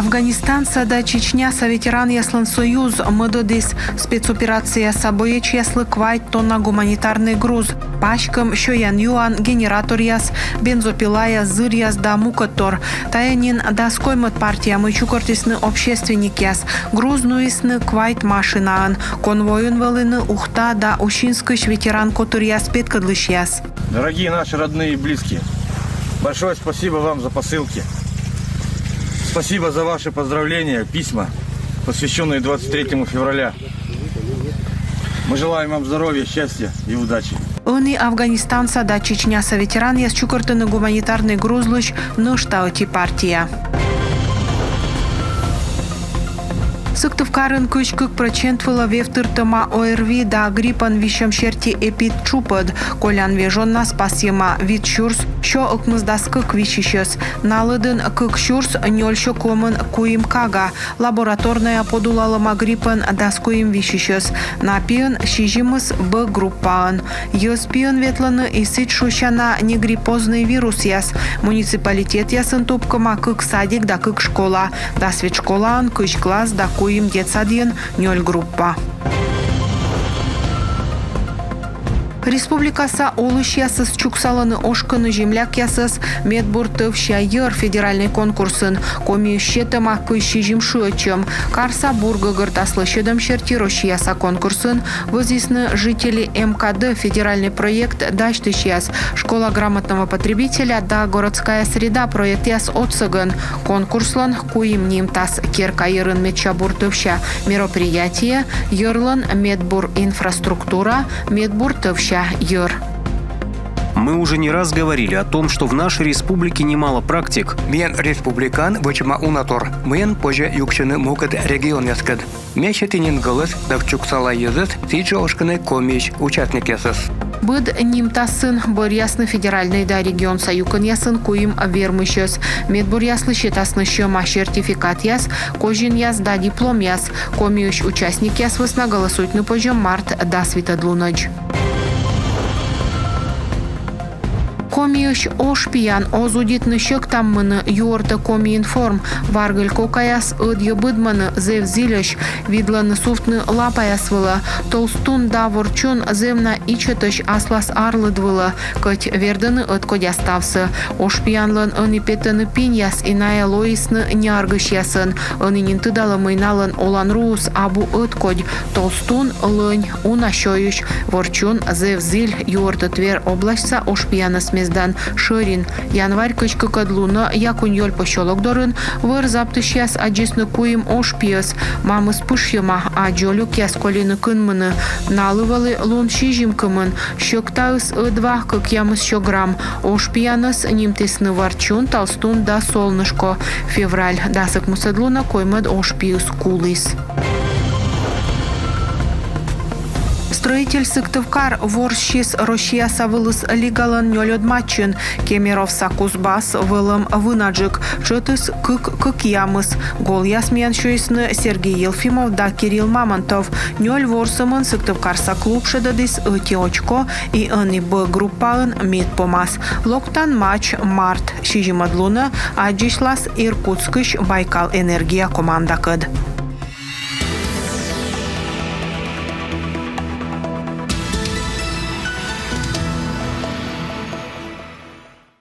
Афганистан сада Чечня са ветеран яслан союз мыдодис спецоперация собоеч яслы квайт тонна гуманитарный груз. Пачкам шоян юан генератор яс, бензопила яс, зыр яс да мукатор. Таянин да скоймат партия мы чукортисны общественник яс. Грузнуисны квайт машинаан. Конвоюн валыны ухта да ущинскыш ветеран котыр яс петкадлыш яс. Дорогие наши родные и близкие, большое спасибо вам за посылки. Спасибо за ваши поздравления, письма, посвященные 23 февраля. Мы желаем вам здоровья, счастья и удачи. Они Афганистан сада Чечня са ветеран яс чукортыны гуманитарный грузлыш ныштаоти партия. Сыктывкарын кычкык процент вефтыртыма ОРВИ да гриппан вишем шерти эпид чупад, колян вежонна спасьема вид шурс, шо ыкмыздаскык вишищес. Налыдын кык шурс нёльшо комын куим кага, лабораторная подулалыма гриппан даскуим вишищес. Напиын шижимыс Б группаан. Йоспиын ветланы исыт шущана негриппозный вирус яс. Муниципалитет ясын тупкыма кык садик да кык школа. Да свет школаан кыч класс да куим детсадьен нёль группа. Республикаса олыш ясыз чуксаланы ошкыны земляк ясыз медбуртыв шайыр федеральный конкурсын коми щетыма кыщи жимшуечем. Карса бурга гыртаслы щедом щерти яса конкурсын возисны жители МКД федеральный проект дачтыш яс. Школа грамотного потребителя да городская среда проект яс отсыгын. Конкурслан куим нимтас керка йырын медчабуртывща мероприятие йырлан медбур инфраструктура медбуртывща Йор. Мы уже не раз говорили о том, что в нашей республике немало практик. Мен республикан вычма унатор. Мен позже юкчыны мукет регион яскад. Мещетинин голос давчуксала езет тичи ошкыны комич участник ясыз. Быд нимтасын борьясны федеральный да регион саюкын ясын куим вермышес. Медбур яслы щетасны щема сертификат яс, кожин яс да диплом яс. Комиющ участник яс высна голосует на позже март да свитадлунач. Комиюш ошпиян озудитны щек таммыны юорта комиинформ варгыль кокаяс ыдьё быдманы зев зилёш видланы суфтны лапаясвыла толстун да ворчун земна ичетыш аслас арлыдвыла кыть вердыны ыткодяставсы ошпиянлын ыны петыны пиньяс иная лоисны няргыш ясын ынынин тыдалы мыйналын олан руус абу ыткодь толстун лынь унащоюш ворчун зев зиль юорта твер облачса ошпиянас Мездан Шорин. Январь кычкы кадлуна якун ёль пощолок дорын выр заптыш яс аджисны куим ошпиес мамыс пышьема аджолюк яс колины кынмыны налывалы лун шижимкымын щёктаыс ыдва кык ямыс щограмм ошпияныс нимтесны варчун толстун да солнышко февраль дасык мусадлуна коймад ошпиес кулыс. Строитель Сыктывкар ворщис Россия савылыс лигалан нёлёдмачын Кемеров сакузбас вылым вынаджик чотыс кык ямыс гол ясмиян шойсны Сергей Елфимов да Кирилл Мамонтов нёль ворсымын Сыктывкарса клуб шедадис ыти очко и ыны Б группаын медпомас. Локтан матч март шижимадлуна аджишлас Иркутскыш Байкал энергия команда кыд.